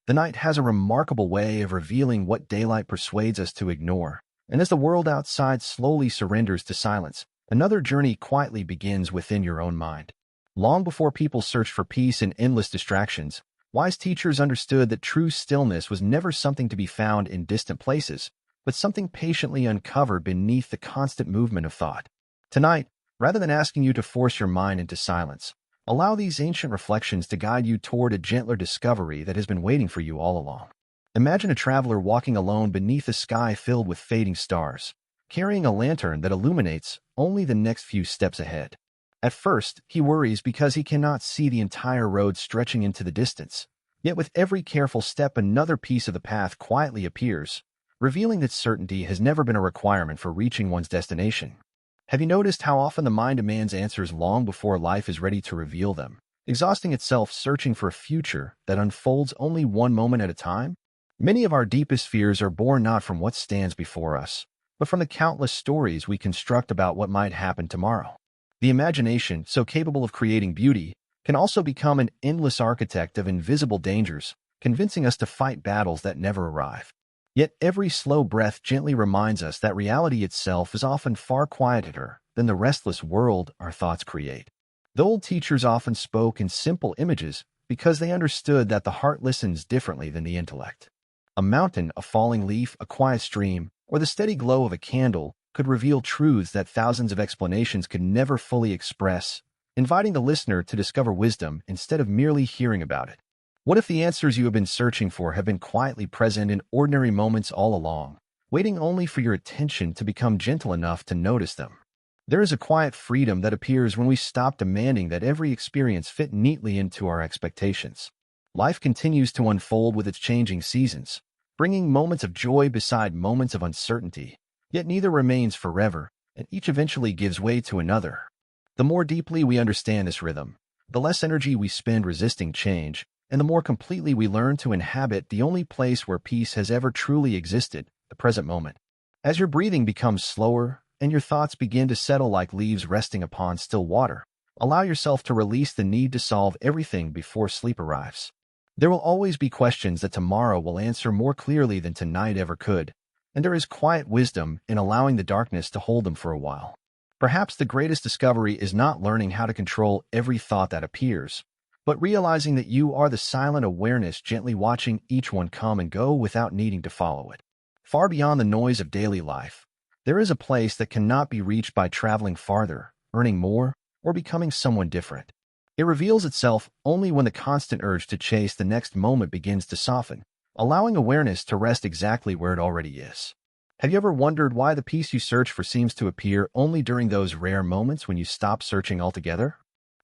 The night has a remarkable way of revealing what daylight persuades us to ignore, and as the world outside slowly surrenders to silence, another journey quietly begins within your own mind. Long before people searched for peace in endless distractions, wise teachers understood that true stillness was never something to be found in distant places, but something patiently uncovered beneath the constant movement of thought. Tonight, rather than asking you to force your mind into silence, allow these ancient reflections to guide you toward a gentler discovery that has been waiting for you all along. Imagine a traveler walking alone beneath a sky filled with fading stars, carrying a lantern that illuminates only the next few steps ahead. At first, he worries because he cannot see the entire road stretching into the distance. Yet with every careful step, another piece of the path quietly appears, revealing that certainty has never been a requirement for reaching one's destination. Have you noticed how often the mind demands answers long before life is ready to reveal them, exhausting itself searching for a future that unfolds only one moment at a time? Many of our deepest fears are born not from what stands before us, but from the countless stories we construct about what might happen tomorrow. The imagination, so capable of creating beauty, can also become an endless architect of invisible dangers, convincing us to fight battles that never arrive. Yet every slow breath gently reminds us that reality itself is often far quieter than the restless world our thoughts create. The old teachers often spoke in simple images because they understood that the heart listens differently than the intellect. A mountain, a falling leaf, a quiet stream, or the steady glow of a candle could reveal truths that thousands of explanations could never fully express, inviting the listener to discover wisdom instead of merely hearing about it. What if the answers you have been searching for have been quietly present in ordinary moments all along, waiting only for your attention to become gentle enough to notice them? There is a quiet freedom that appears when we stop demanding that every experience fit neatly into our expectations. Life continues to unfold with its changing seasons, bringing moments of joy beside moments of uncertainty, yet neither remains forever, and each eventually gives way to another. The more deeply we understand this rhythm, the less energy we spend resisting change, and the more completely we learn to inhabit the only place where peace has ever truly existed, the present moment. As your breathing becomes slower and your thoughts begin to settle like leaves resting upon still water, allow yourself to release the need to solve everything before sleep arrives. There will always be questions that tomorrow will answer more clearly than tonight ever could, and there is quiet wisdom in allowing the darkness to hold them for a while. Perhaps the greatest discovery is not learning how to control every thought that appears, but realizing that you are the silent awareness gently watching each one come and go without needing to follow it. Far beyond the noise of daily life, there is a place that cannot be reached by traveling farther, earning more, or becoming someone different. It reveals itself only when the constant urge to chase the next moment begins to soften, allowing awareness to rest exactly where it already is. Have you ever wondered why the peace you search for seems to appear only during those rare moments when you stop searching altogether?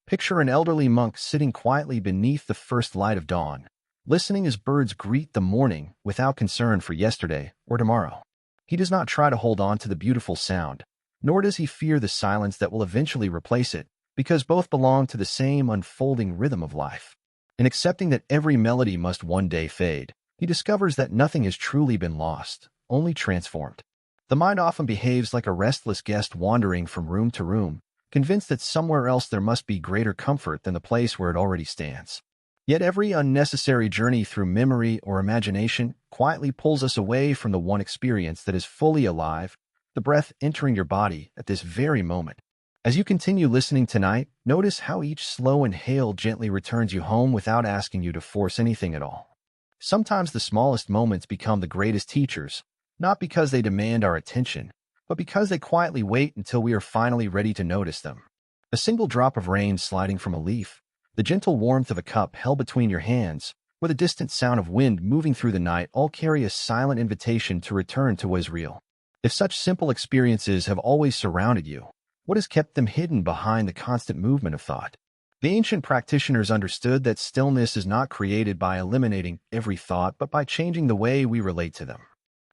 Picture an elderly monk sitting quietly beneath the first light of dawn, listening as birds greet the morning without concern for yesterday or tomorrow. He does not try to hold on to the beautiful sound, nor does he fear the silence that will eventually replace it, because both belong to the same unfolding rhythm of life. In accepting that every melody must one day fade, he discovers that nothing has truly been lost, only transformed. The mind often behaves like a restless guest wandering from room to room, convinced that somewhere else there must be greater comfort than the place where it already stands. Yet every unnecessary journey through memory or imagination quietly pulls us away from the one experience that is fully alive, the breath entering your body at this very moment. As you continue listening tonight, notice how each slow inhale gently returns you home without asking you to force anything at all. Sometimes the smallest moments become the greatest teachers, not because they demand our attention, but because they quietly wait until we are finally ready to notice them. A single drop of rain sliding from a leaf, the gentle warmth of a cup held between your hands, or the distant sound of wind moving through the night all carry a silent invitation to return to what is real. If such simple experiences have always surrounded you, what has kept them hidden behind the constant movement of thought? The ancient practitioners understood that stillness is not created by eliminating every thought, but by changing the way we relate to them.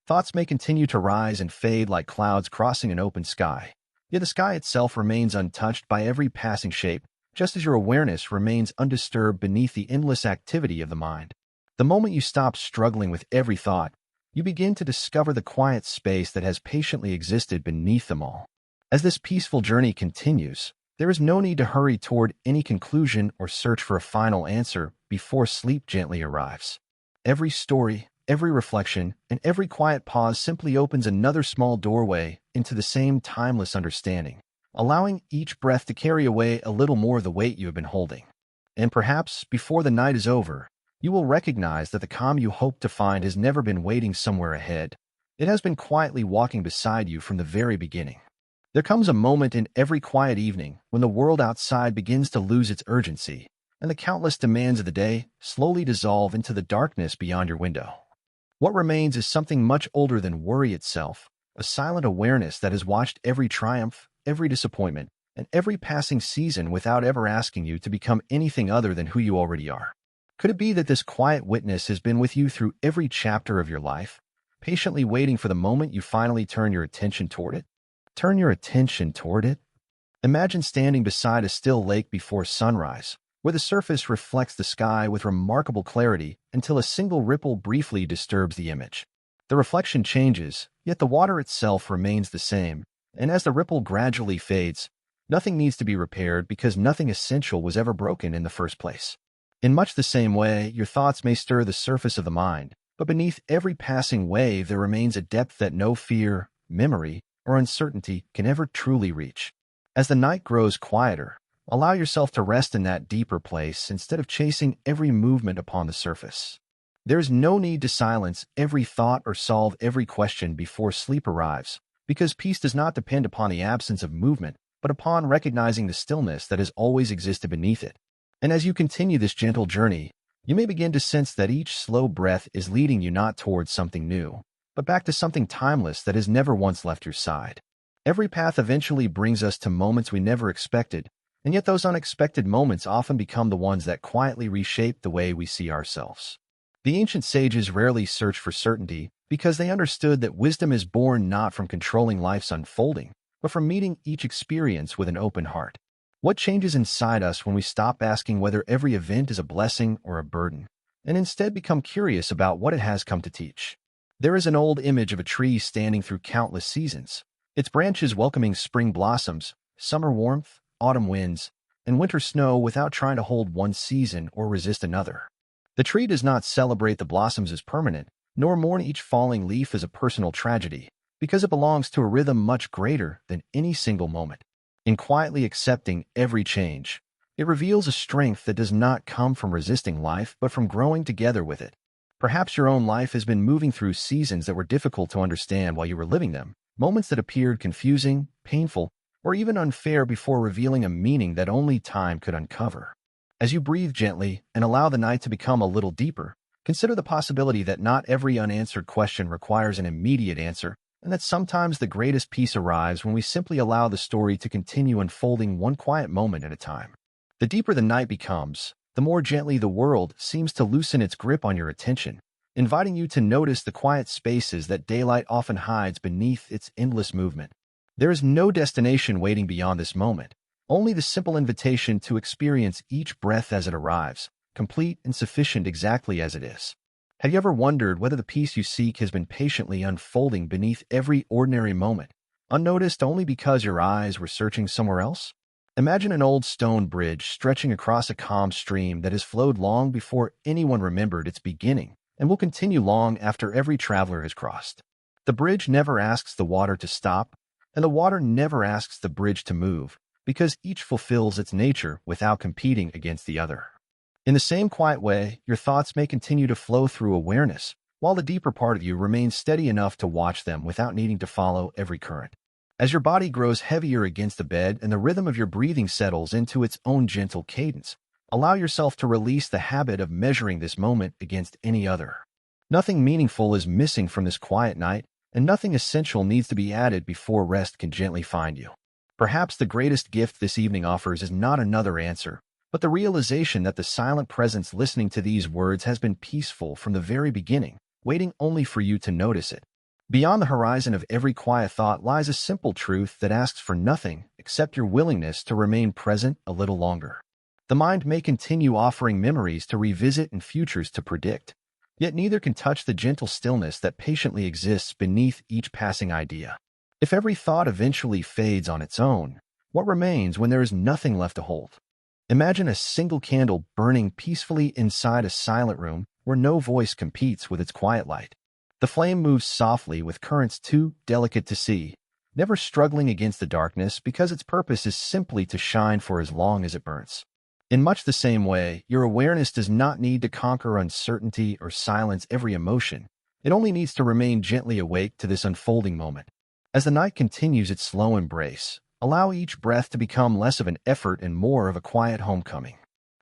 Thoughts may continue to rise and fade like clouds crossing an open sky, yet the sky itself remains untouched by every passing shape, just as your awareness remains undisturbed beneath the endless activity of the mind. The moment you stop struggling with every thought, you begin to discover the quiet space that has patiently existed beneath them all. As this peaceful journey continues, there is no need to hurry toward any conclusion or search for a final answer before sleep gently arrives. Every story, every reflection, and every quiet pause simply opens another small doorway into the same timeless understanding, allowing each breath to carry away a little more of the weight you have been holding. And perhaps, before the night is over, you will recognize that the calm you hope to find has never been waiting somewhere ahead. It has been quietly walking beside you from the very beginning. There comes a moment in every quiet evening when the world outside begins to lose its urgency, and the countless demands of the day slowly dissolve into the darkness beyond your window. What remains is something much older than worry itself, a silent awareness that has watched every triumph, every disappointment, and every passing season without ever asking you to become anything other than who you already are. Could it be that this quiet witness has been with you through every chapter of your life, patiently waiting for the moment you finally turn your attention toward it? Turn your attention toward it? Imagine standing beside a still lake before sunrise, where the surface reflects the sky with remarkable clarity until a single ripple briefly disturbs the image. The reflection changes, yet the water itself remains the same, and as the ripple gradually fades, nothing needs to be repaired because nothing essential was ever broken in the first place. In much the same way, your thoughts may stir the surface of the mind, but beneath every passing wave there remains a depth that no fear, memory, or uncertainty can ever truly reach. As the night grows quieter, allow yourself to rest in that deeper place instead of chasing every movement upon the surface. There is no need to silence every thought or solve every question before sleep arrives, because peace does not depend upon the absence of movement, but upon recognizing the stillness that has always existed beneath it. And as you continue this gentle journey, you may begin to sense that each slow breath is leading you not towards something new, but back to something timeless that has never once left your side. Every path eventually brings us to moments we never expected, and yet those unexpected moments often become the ones that quietly reshape the way we see ourselves. The ancient sages rarely searched for certainty because they understood that wisdom is born not from controlling life's unfolding, but from meeting each experience with an open heart. What changes inside us when we stop asking whether every event is a blessing or a burden, and instead become curious about what it has come to teach? There is an old image of a tree standing through countless seasons, its branches welcoming spring blossoms, summer warmth, autumn winds, and winter snow without trying to hold one season or resist another. The tree does not celebrate the blossoms as permanent, nor mourn each falling leaf as a personal tragedy, because it belongs to a rhythm much greater than any single moment. In quietly accepting every change, it reveals a strength that does not come from resisting life, but from growing together with it. Perhaps your own life has been moving through seasons that were difficult to understand while you were living them, moments that appeared confusing, painful, or even unfair before revealing a meaning that only time could uncover. As you breathe gently and allow the night to become a little deeper, consider the possibility that not every unanswered question requires an immediate answer, and that sometimes the greatest peace arrives when we simply allow the story to continue unfolding one quiet moment at a time. The deeper the night becomes, the more gently the world seems to loosen its grip on your attention, inviting you to notice the quiet spaces that daylight often hides beneath its endless movement. There is no destination waiting beyond this moment, only the simple invitation to experience each breath as it arrives, complete and sufficient exactly as it is. Have you ever wondered whether the peace you seek has been patiently unfolding beneath every ordinary moment, unnoticed only because your eyes were searching somewhere else? Imagine an old stone bridge stretching across a calm stream that has flowed long before anyone remembered its beginning and will continue long after every traveler has crossed. The bridge never asks the water to stop, and the water never asks the bridge to move, because each fulfills its nature without competing against the other. In the same quiet way, your thoughts may continue to flow through awareness, while the deeper part of you remains steady enough to watch them without needing to follow every current. As your body grows heavier against the bed and the rhythm of your breathing settles into its own gentle cadence, allow yourself to release the habit of measuring this moment against any other. Nothing meaningful is missing from this quiet night, and nothing essential needs to be added before rest can gently find you. Perhaps the greatest gift this evening offers is not another answer, but the realization that the silent presence listening to these words has been peaceful from the very beginning, waiting only for you to notice it. Beyond the horizon of every quiet thought lies a simple truth that asks for nothing except your willingness to remain present a little longer. The mind may continue offering memories to revisit and futures to predict, yet neither can touch the gentle stillness that patiently exists beneath each passing idea. If every thought eventually fades on its own, what remains when there is nothing left to hold? Imagine a single candle burning peacefully inside a silent room where no voice competes with its quiet light. The flame moves softly with currents too delicate to see, never struggling against the darkness because its purpose is simply to shine for as long as it burns. In much the same way, your awareness does not need to conquer uncertainty or silence every emotion. It only needs to remain gently awake to this unfolding moment. As the night continues its slow embrace, allow each breath to become less of an effort and more of a quiet homecoming.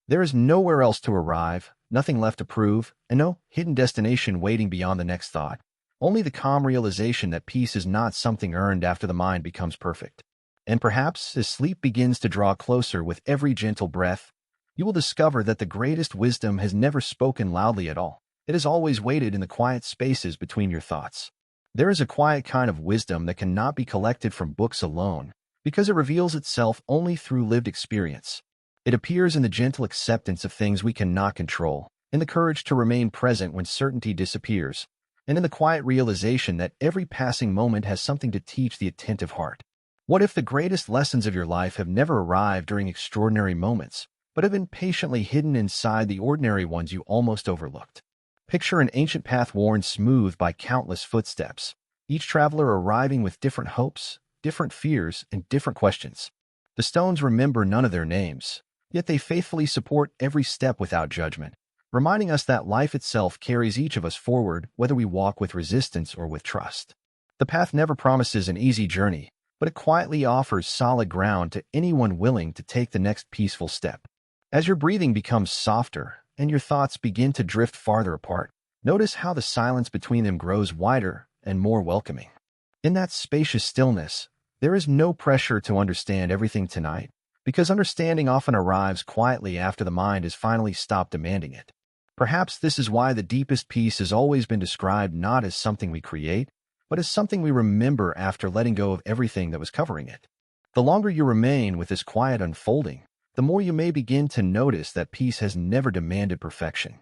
There is nowhere else to arrive, nothing left to prove, and no hidden destination waiting beyond the next thought. Only the calm realization that peace is not something earned after the mind becomes perfect. And perhaps, as sleep begins to draw closer with every gentle breath, you will discover that the greatest wisdom has never spoken loudly at all. It has always waited in the quiet spaces between your thoughts. There is a quiet kind of wisdom that cannot be collected from books alone, because it reveals itself only through lived experience. It appears in the gentle acceptance of things we cannot control, in the courage to remain present when certainty disappears, and in the quiet realization that every passing moment has something to teach the attentive heart. What if the greatest lessons of your life have never arrived during extraordinary moments, but have been patiently hidden inside the ordinary ones you almost overlooked? Picture an ancient path worn smooth by countless footsteps, each traveler arriving with different hopes, different fears, and different questions. The stones remember none of their names, yet they faithfully support every step without judgment, reminding us that life itself carries each of us forward, whether we walk with resistance or with trust. The path never promises an easy journey, but it quietly offers solid ground to anyone willing to take the next peaceful step. As your breathing becomes softer and your thoughts begin to drift farther apart, notice how the silence between them grows wider and more welcoming. In that spacious stillness, there is no pressure to understand everything tonight, because understanding often arrives quietly after the mind has finally stopped demanding it. Perhaps this is why the deepest peace has always been described not as something we create, but as something we remember after letting go of everything that was covering it. The longer you remain with this quiet unfolding, the more you may begin to notice that peace has never demanded perfection.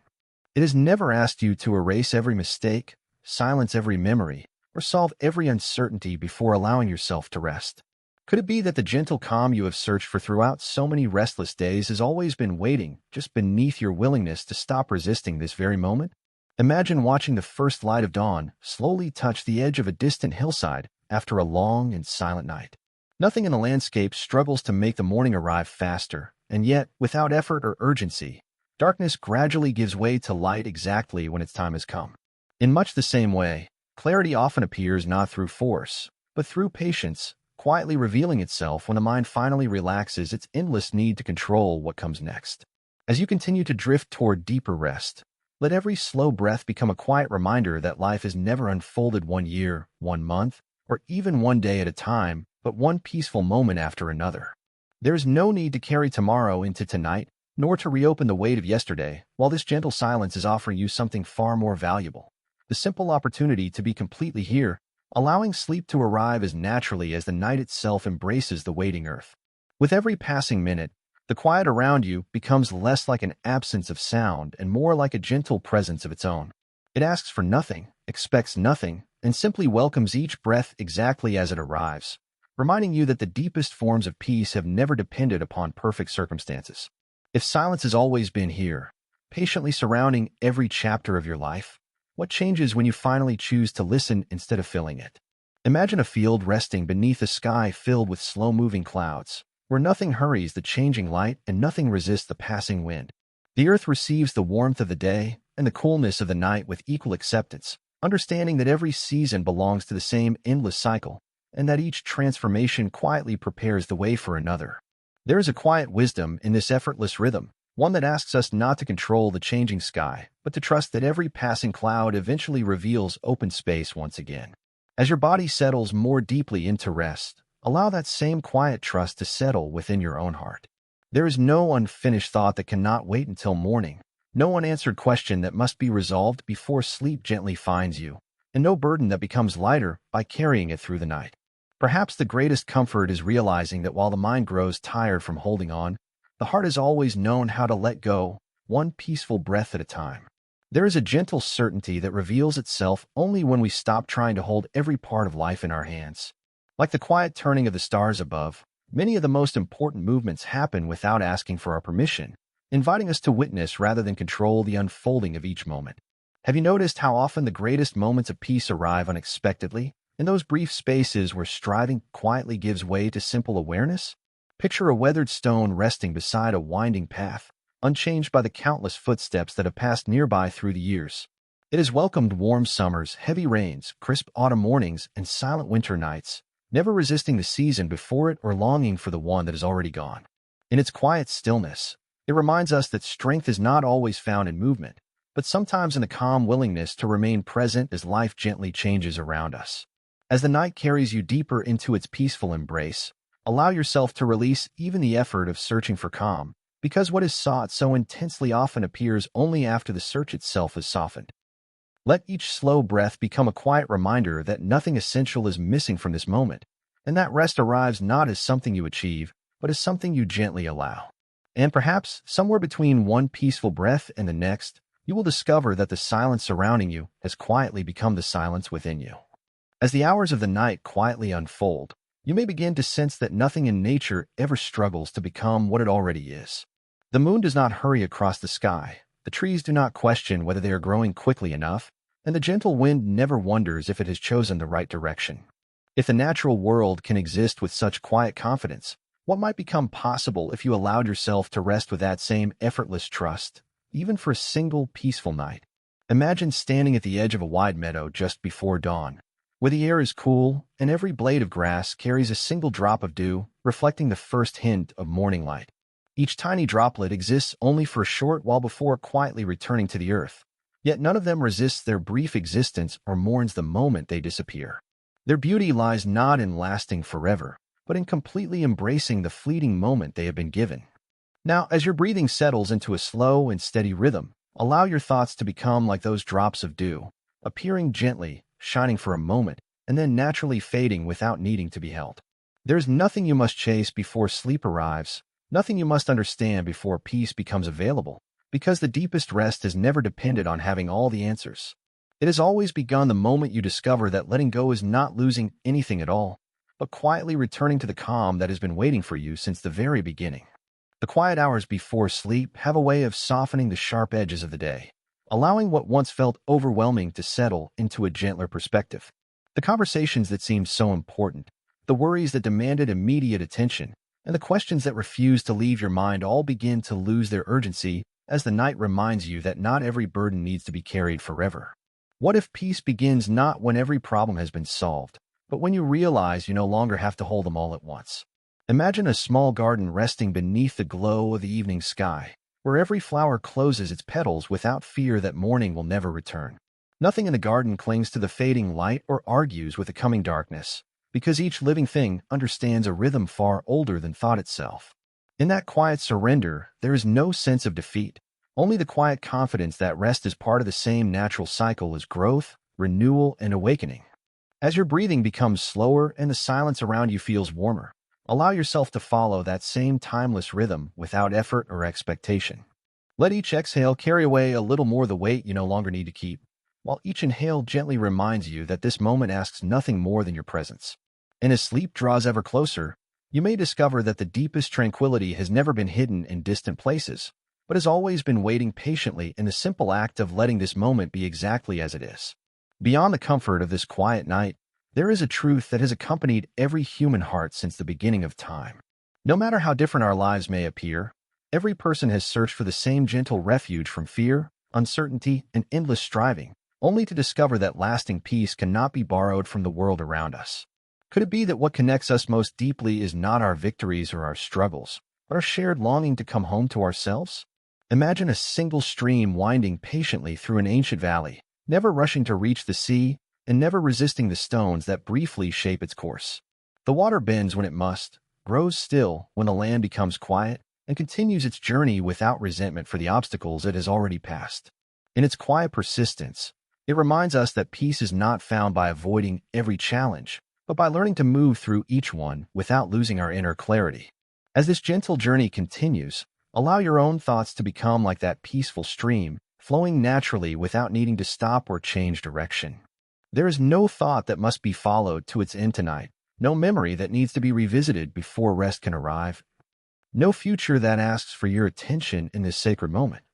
It has never asked you to erase every mistake, silence every memory, or solve every uncertainty before allowing yourself to rest. Could it be that the gentle calm you have searched for throughout so many restless days has always been waiting just beneath your willingness to stop resisting this very moment? Imagine watching the first light of dawn slowly touch the edge of a distant hillside after a long and silent night. Nothing in the landscape struggles to make the morning arrive faster, and yet, without effort or urgency, darkness gradually gives way to light exactly when its time has come. In much the same way, clarity often appears not through force, but through patience, quietly revealing itself when the mind finally relaxes its endless need to control what comes next. As you continue to drift toward deeper rest, let every slow breath become a quiet reminder that life is never unfolded 1 year, 1 month, or even 1 day at a time, but one peaceful moment after another. There is no need to carry tomorrow into tonight, nor to reopen the weight of yesterday, while this gentle silence is offering you something far more valuable: the simple opportunity to be completely here, allowing sleep to arrive as naturally as the night itself embraces the waiting earth. With every passing minute, the quiet around you becomes less like an absence of sound and more like a gentle presence of its own. It asks for nothing, expects nothing, and simply welcomes each breath exactly as it arrives, reminding you that the deepest forms of peace have never depended upon perfect circumstances. If silence has always been here, patiently surrounding every chapter of your life, what changes when you finally choose to listen instead of filling it? Imagine a field resting beneath a sky filled with slow-moving clouds, where nothing hurries the changing light and nothing resists the passing wind. The earth receives the warmth of the day and the coolness of the night with equal acceptance, understanding that every season belongs to the same endless cycle, and that each transformation quietly prepares the way for another. There is a quiet wisdom in this effortless rhythm, one that asks us not to control the changing sky, but to trust that every passing cloud eventually reveals open space once again. As your body settles more deeply into rest, allow that same quiet trust to settle within your own heart. There is no unfinished thought that cannot wait until morning, no unanswered question that must be resolved before sleep gently finds you, and no burden that becomes lighter by carrying it through the night. Perhaps the greatest comfort is realizing that while the mind grows tired from holding on, the heart has always known how to let go, one peaceful breath at a time. There is a gentle certainty that reveals itself only when we stop trying to hold every part of life in our hands. Like the quiet turning of the stars above, many of the most important movements happen without asking for our permission, inviting us to witness rather than control the unfolding of each moment. Have you noticed how often the greatest moments of peace arrive unexpectedly, in those brief spaces where striving quietly gives way to simple awareness? Picture a weathered stone resting beside a winding path, unchanged by the countless footsteps that have passed nearby through the years. It has welcomed warm summers, heavy rains, crisp autumn mornings, and silent winter nights, never resisting the season before it or longing for the one that is already gone. In its quiet stillness, it reminds us that strength is not always found in movement, but sometimes in the calm willingness to remain present as life gently changes around us. As the night carries you deeper into its peaceful embrace, allow yourself to release even the effort of searching for calm, because what is sought so intensely often appears only after the search itself is softened. Let each slow breath become a quiet reminder that nothing essential is missing from this moment, and that rest arrives not as something you achieve, but as something you gently allow. And perhaps, somewhere between one peaceful breath and the next, you will discover that the silence surrounding you has quietly become the silence within you. As the hours of the night quietly unfold, you may begin to sense that nothing in nature ever struggles to become what it already is. The moon does not hurry across the sky, the trees do not question whether they are growing quickly enough, and the gentle wind never wonders if it has chosen the right direction. If the natural world can exist with such quiet confidence, what might become possible if you allowed yourself to rest with that same effortless trust, even for a single peaceful night? Imagine standing at the edge of a wide meadow just before dawn, where the air is cool and every blade of grass carries a single drop of dew, reflecting the first hint of morning light. Each tiny droplet exists only for a short while before quietly returning to the earth, yet none of them resists their brief existence or mourns the moment they disappear. Their beauty lies not in lasting forever, but in completely embracing the fleeting moment they have been given. Now, as your breathing settles into a slow and steady rhythm, allow your thoughts to become like those drops of dew, appearing gently, shining for a moment, and then naturally fading without needing to be held. There's nothing you must chase before sleep arrives, nothing you must understand before peace becomes available, because the deepest rest has never depended on having all the answers. It has always begun the moment you discover that letting go is not losing anything at all, but quietly returning to the calm that has been waiting for you since the very beginning. The quiet hours before sleep have a way of softening the sharp edges of the day, allowing what once felt overwhelming to settle into a gentler perspective. The conversations that seemed so important, the worries that demanded immediate attention, and the questions that refused to leave your mind all begin to lose their urgency as the night reminds you that not every burden needs to be carried forever. What if peace begins not when every problem has been solved, but when you realize you no longer have to hold them all at once? Imagine a small garden resting beneath the glow of the evening sky, where every flower closes its petals without fear that morning will never return. Nothing in the garden clings to the fading light or argues with the coming darkness, because each living thing understands a rhythm far older than thought itself. In that quiet surrender, there is no sense of defeat, only the quiet confidence that rest is part of the same natural cycle as growth, renewal, and awakening. As your breathing becomes slower and the silence around you feels warmer, allow yourself to follow that same timeless rhythm without effort or expectation. Let each exhale carry away a little more the weight you no longer need to keep, while each inhale gently reminds you that this moment asks nothing more than your presence. And as sleep draws ever closer, you may discover that the deepest tranquility has never been hidden in distant places, but has always been waiting patiently in the simple act of letting this moment be exactly as it is. Beyond the comfort of this quiet night, there is a truth that has accompanied every human heart since the beginning of time. No matter how different our lives may appear, every person has searched for the same gentle refuge from fear, uncertainty, and endless striving, only to discover that lasting peace cannot be borrowed from the world around us. Could it be that what connects us most deeply is not our victories or our struggles, but our shared longing to come home to ourselves? Imagine a single stream winding patiently through an ancient valley, never rushing to reach the sea, and never resisting the stones that briefly shape its course. The water bends when it must, grows still when the land becomes quiet, and continues its journey without resentment for the obstacles it has already passed. In its quiet persistence, it reminds us that peace is not found by avoiding every challenge, but by learning to move through each one without losing our inner clarity. As this gentle journey continues, allow your own thoughts to become like that peaceful stream, flowing naturally without needing to stop or change direction. There is no thought that must be followed to its end tonight, no memory that needs to be revisited before rest can arrive. No future that asks for your attention in this sacred moment.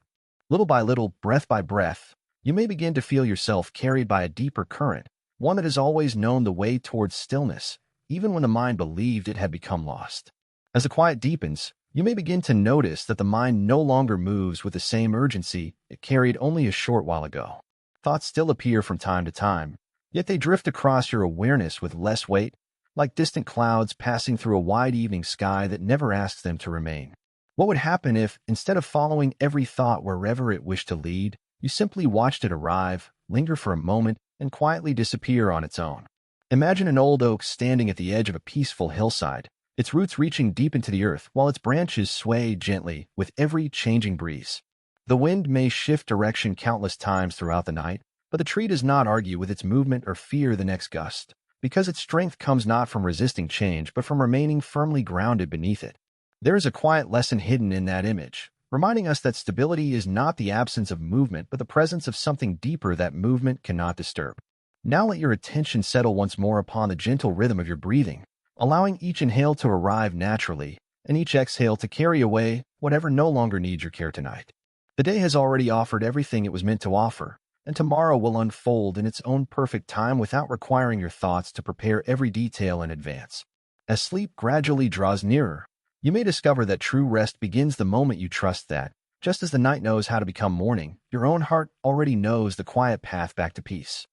Little by little, breath by breath, you may begin to feel yourself carried by a deeper current, one that has always known the way towards stillness, even when the mind believed it had become lost. As the quiet deepens, you may begin to notice that the mind no longer moves with the same urgency it carried only a short while ago. Thoughts still appear from time to time, yet they drift across your awareness with less weight, like distant clouds passing through a wide evening sky that never asks them to remain. What would happen if, instead of following every thought wherever it wished to lead, you simply watched it arrive, linger for a moment, and quietly disappear on its own? Imagine an old oak standing at the edge of a peaceful hillside, its roots reaching deep into the earth while its branches sway gently with every changing breeze. The wind may shift direction countless times throughout the night, but the tree does not argue with its movement or fear the next gust, because its strength comes not from resisting change but from remaining firmly grounded beneath it. There is a quiet lesson hidden in that image, reminding us that stability is not the absence of movement but the presence of something deeper that movement cannot disturb. Now let your attention settle once more upon the gentle rhythm of your breathing, allowing each inhale to arrive naturally and each exhale to carry away whatever no longer needs your care tonight. The day has already offered everything it was meant to offer, and tomorrow will unfold in its own perfect time without requiring your thoughts to prepare every detail in advance. As sleep gradually draws nearer, you may discover that true rest begins the moment you trust that, just as the night knows how to become morning, your own heart already knows the quiet path back to peace.